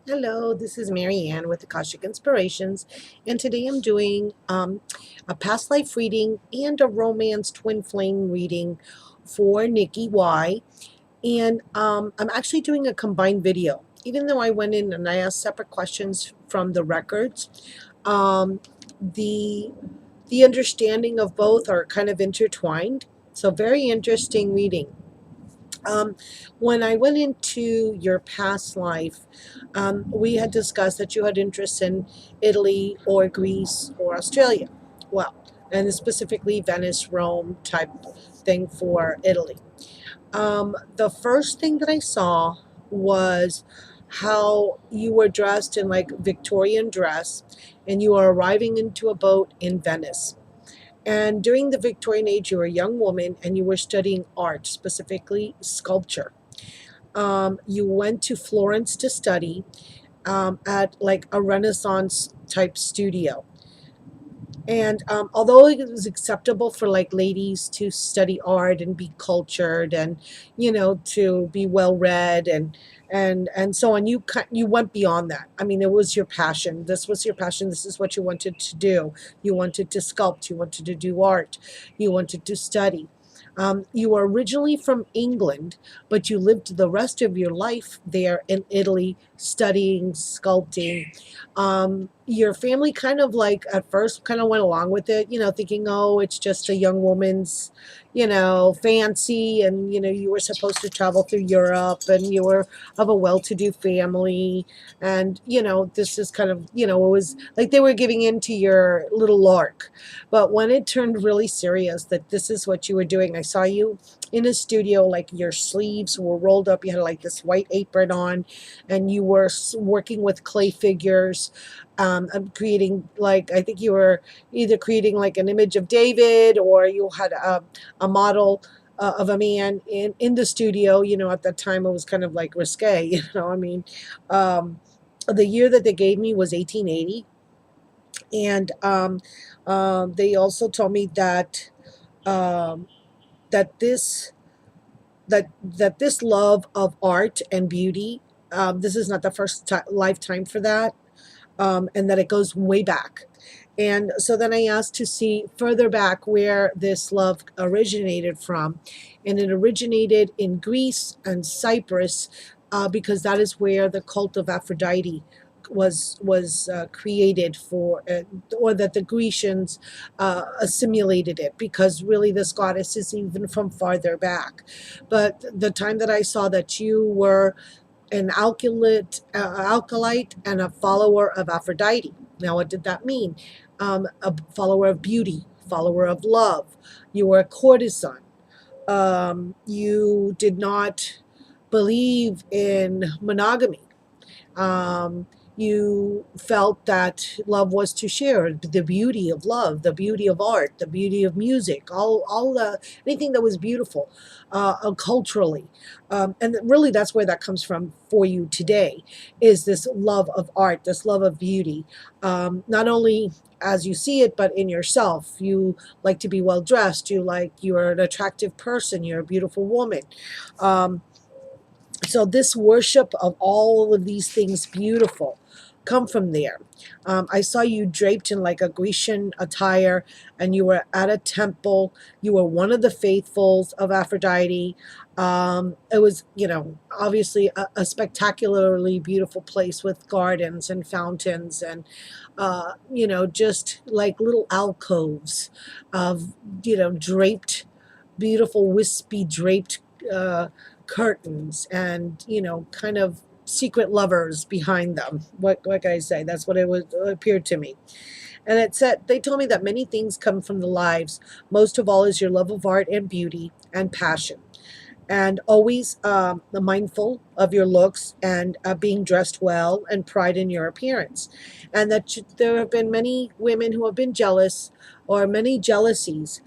Hello, this is Mary Ann with Akashic Inspirations, and today I'm doing a past life reading and a romance twin flame reading for Nikki Y. And I'm actually doing a combined video. Even though I went in and I asked separate questions from the records, um, the the understanding of both are kind of intertwined. So very interesting reading. Um, when I went into your past life, we had discussed that you had interest in Italy or Greece or Australia. Well, and specifically Venice, Rome type thing for Italy. The first thing that I saw was how you were dressed in like Victorian dress and you were arriving into a boat in Venice. And during the Victorian age, you were a young woman and you were studying art, specifically sculpture. You went to Florence to study at like a Renaissance type studio. And although it was acceptable for like ladies to study art and be cultured and to be well read and so on, you went beyond that. I mean, it was your passion. This was your passion. This is what you wanted to do. You wanted to sculpt. You wanted to do art. You wanted to study. You were originally from England, but you lived the rest of your life there in Italy studying sculpting. Your family kind of like at first kind of went along with it, thinking, oh, it's just a young woman's, fancy. And, you were supposed to travel through Europe and you were of a well to do family. And, this is kind of, it was like they were giving in to your little lark. But when it turned really serious, that this is what you were doing, I saw you in a studio, like your sleeves were rolled up, you had like this white apron on, and you were working with clay figures, creating, like, I think you were either creating like an image of David or you had a model of a man in the studio. At that time it was kind of like risque. I mean, the year that they gave me was 1880. And they also told me that um, that this that this love of art and beauty, this is not the first lifetime for that, and that it goes way back. And so then I asked to see further back where this love originated from. And it originated in Greece and Cyprus, because that is where the cult of Aphrodite was created for, or that the Grecians assimilated it, because really this goddess is even from farther back. But the time that I saw that you were an alkalite and a follower of Aphrodite. Now, what did that mean? A follower of beauty, follower of love. You were a courtesan. You did not believe in monogamy. Um, you felt that love was to share the beauty of love, the beauty of art, the beauty of music, all the anything that was beautiful, culturally, and really that's where that comes from for you today, is this love of art, this love of beauty, not only as you see it, but in yourself. You like to be well dressed. You're an attractive person. You're a beautiful woman. Um, so this worship of all of these things beautiful come from there. I saw you draped in like a Grecian attire, and you were at a temple. You were one of the faithfuls of Aphrodite. It was, obviously a spectacularly beautiful place with gardens and fountains and, just like little alcoves of, draped, beautiful, wispy draped curtains and, kind of secret lovers behind them. What can I say? That's what it appeared to me. And it said, they told me that many things come from the lives. Most of all is your love of art and beauty and passion. And always mindful of your looks and being dressed well and pride in your appearance. And that there have been many women who have been jealous, or many jealousies,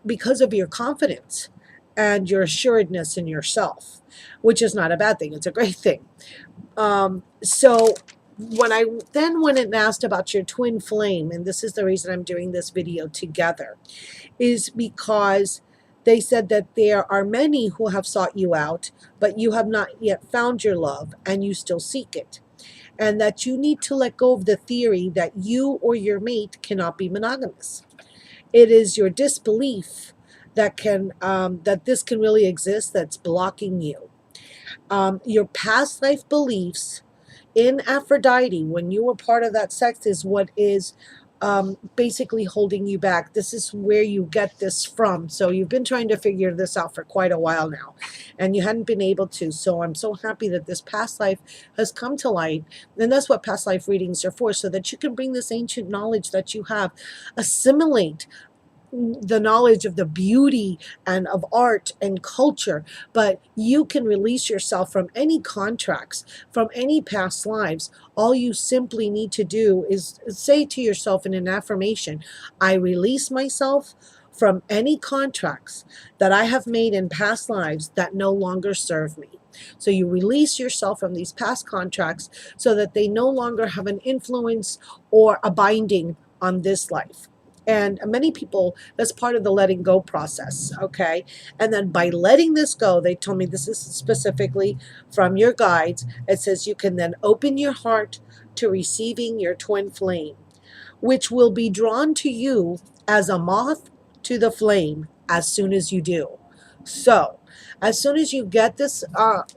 because of your confidence and your assuredness in yourself, which is not a bad thing. It's a great thing. So when I then went and asked about your twin flame, and this is the reason I'm doing this video together, is because they said that there are many who have sought you out, but you have not yet found your love and you still seek it. and that you need to let go of the theory that you or your mate cannot be monogamous. It is your disbelief that this can really exist that's blocking you. Your past life beliefs in Aphrodite, when you were part of that sex, is what is basically holding you back. This is where you get this from. So you've been trying to figure this out for quite a while now, and you hadn't been able to. So I'm so happy that this past life has come to light. And that's what past life readings are for, so that you can bring this ancient knowledge that you have, assimilate the knowledge of the beauty and of art and culture, but you can release yourself from any contracts, from any past lives. All you simply need to do is say to yourself in an affirmation, I release myself from any contracts that I have made in past lives that no longer serve me. So you release yourself from these past contracts so that they no longer have an influence or a binding on this life. And many people, that's part of the letting go process, okay? And then by letting this go, they told me this is specifically from your guides. It says you can then open your heart to receiving your twin flame, which will be drawn to you as a moth to the flame as soon as you do. So, as soon as you get this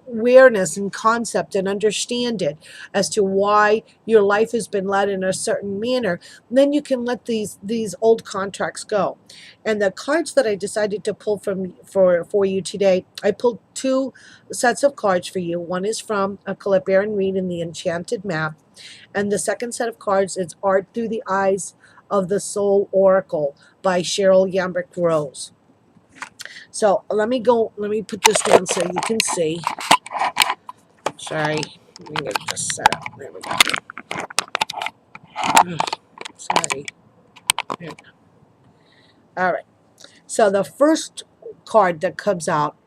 awareness and concept and understand it as to why your life has been led in a certain manner, then you can let these old contracts go. And the cards that I decided to pull from for you today, I pulled two sets of cards for you. One is from a Calibaran read in the Enchanted Map, and the second set of cards is Art Through the Eyes of the Soul Oracle by Cheryl Yambrick Rose. So let me put this down so you can see. Sorry, I'm going to just set up. There we go. Sorry. All right. So the first card that comes out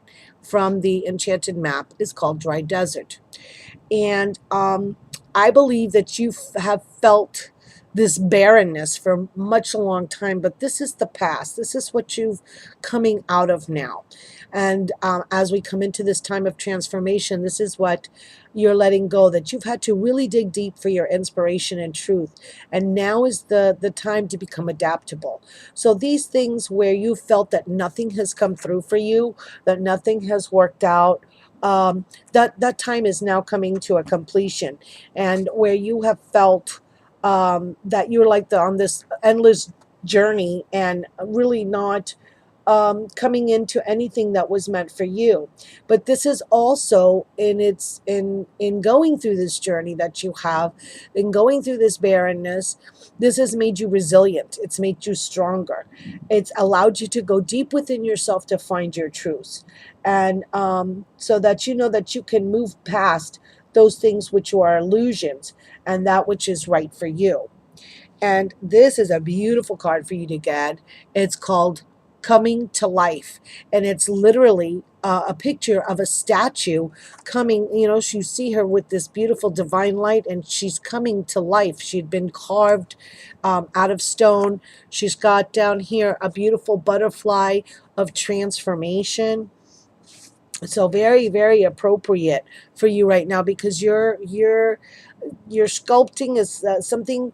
from the Enchanted Map is called Dry Desert. And I believe that you have felt this barrenness for much a long time, but this is the past. This is what you've coming out of now. And as we come into this time of transformation, this is what you're letting go, that you've had to really dig deep for your inspiration and truth. And now is the time to become adaptable. So these things where you felt that nothing has come through for you, that nothing has worked out, that time is now coming to a completion. And where you have felt that you're like on this endless journey and really not coming into anything that was meant for you. But this is also in going through this journey that you have, in going through this barrenness, this has made you resilient. It's made you stronger. It's allowed you to go deep within yourself to find your truth. And so that you know that you can move past those things which are illusions and that which is right for you. And this is a beautiful card for you to get. It's called Coming to Life. And it's literally a picture of a statue coming. You see her with this beautiful divine light, and she's coming to life. She'd been carved out of stone. She's got down here a beautiful butterfly of transformation. So very, very appropriate for you right now, because you're sculpting is something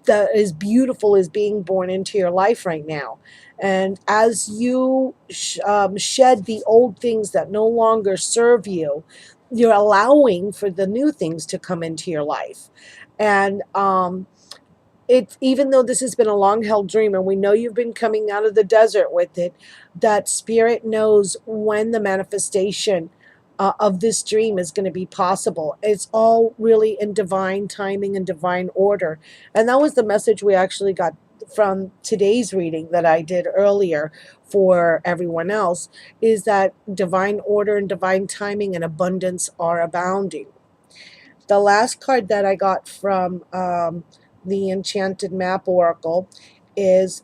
that is beautiful is being born into your life right now. And as you shed the old things that no longer serve you, you're allowing for the new things to come into your life. And even though this has been a long held dream, and we know you've been coming out of the desert with it, that spirit knows when the manifestation of this dream is going to be possible. It's all really in divine timing and divine order. And that was the message we actually got from today's reading that I did earlier for everyone else, is that divine order and divine timing and abundance are abounding. The last card that I got from the Enchanted Map Oracle is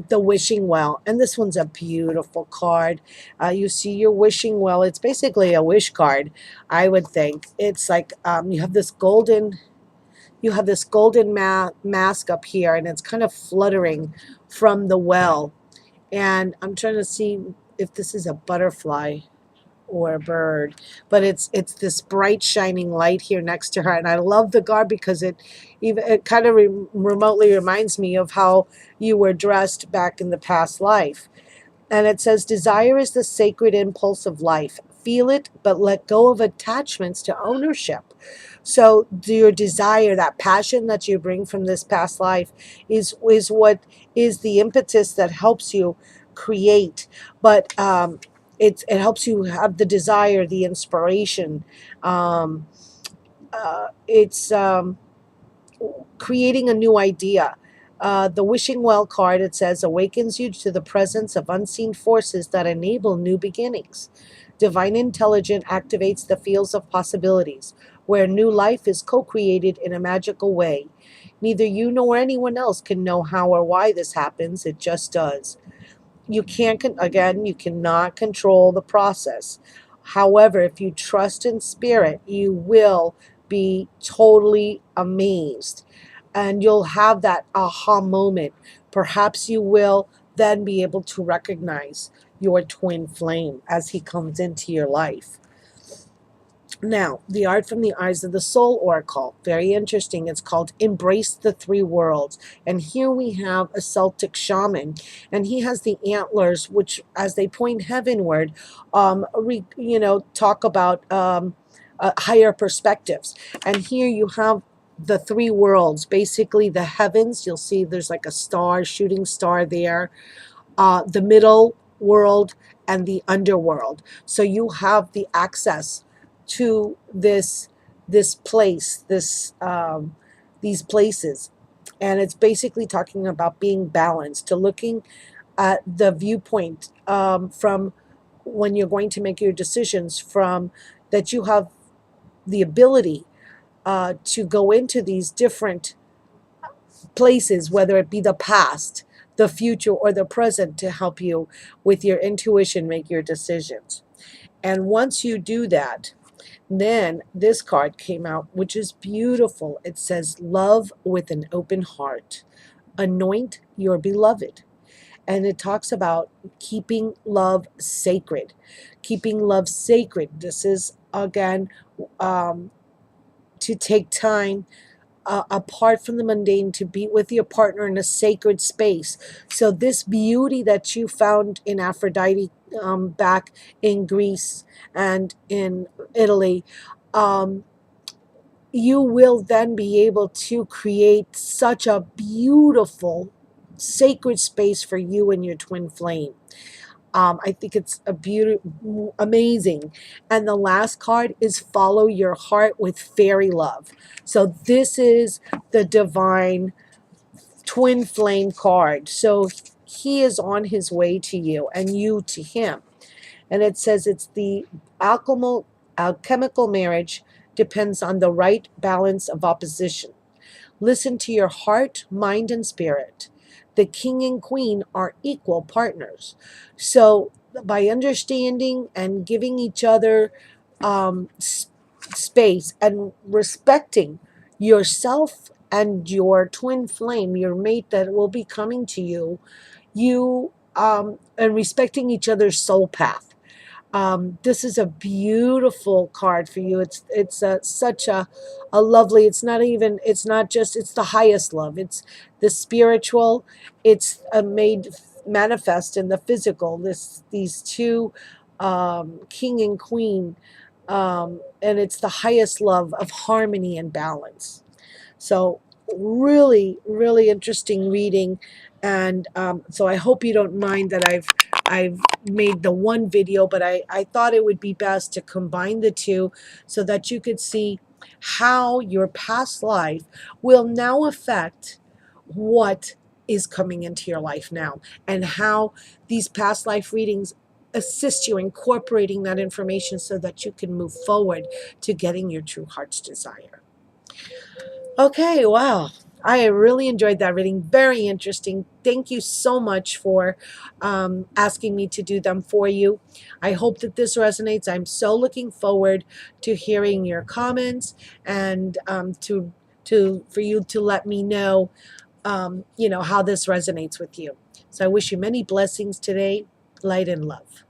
the Wishing Well. And this one's a beautiful card. You see your wishing well. It's basically a wish card, I would think. It's like you have this golden mask up here, and it's kind of fluttering from the well. And I'm trying to see if this is a butterfly or a bird, but it's this bright shining light here next to her, and I love the garb because it kind of remotely reminds me of how you were dressed back in the past life. And it says, desire is the sacred impulse of life. Feel it, but let go of attachments to ownership. So your desire, that passion that you bring from this past life is what is the impetus that helps you create. But it helps you have the desire, the inspiration. Um, it's creating a new idea. The wishing well card, it says, awakens you to the presence of unseen forces that enable new beginnings. Divine intelligence activates the fields of possibilities, where new life is co-created in a magical way. Neither you nor anyone else can know how or why this happens. It just does. You can't, again, you cannot control the process. However, if you trust in spirit, you will be totally amazed, and you'll have that aha moment. Perhaps you will then be able to recognize your twin flame as he comes into your life. Now, the art from the eyes of the soul oracle, very interesting. It's called Embrace the Three Worlds. And here we have a Celtic shaman, and he has the antlers, which, as they point heavenward, talk about higher perspectives. And here you have the three worlds, basically the heavens. You'll see there's like a star, shooting star there, the middle world, and the underworld. So you have the access to this place, these places, and it's basically talking about being balanced, to looking at the viewpoint from when you're going to make your decisions, from that you have the ability to go into these different places, whether it be the past, the future, or the present, to help you with your intuition make your decisions. And once you do that, then this card came out, which is beautiful. It says, love with an open heart. Anoint your beloved. And it talks about keeping love sacred. Keeping love sacred. This is, again, to take time apart from the mundane, to be with your partner in a sacred space. So this beauty that you found in Aphrodite, back in Greece and in Italy, you will then be able to create such a beautiful sacred space for you and your twin flame. I think it's a amazing. And the last card is follow your heart with fairy love. So this is the divine twin flame card. So he is on his way to you and you to him. And it says it's the alchemical marriage depends on the right balance of opposition. Listen to your heart, mind, and spirit. The king and queen are equal partners. So, by understanding and giving each other space and respecting yourself and your twin flame, your mate that will be coming to you, and respecting each other's soul path. This is a beautiful card for you. It's such a lovely. It's not just. It's the highest love. It's the spiritual. It's made manifest in the physical. These two, king and queen, and it's the highest love of harmony and balance. So really, really interesting reading, and so I hope you don't mind that I've made the one video, but I thought it would be best to combine the two so that you could see how your past life will now affect what is coming into your life now, and how these past life readings assist you incorporating that information so that you can move forward to getting your true heart's desire. Okay, wow. I really enjoyed that reading. Very interesting. Thank you so much for asking me to do them for you. I hope that this resonates. I'm so looking forward to hearing your comments, and for you to let me know, how this resonates with you. So I wish you many blessings today. Light and love.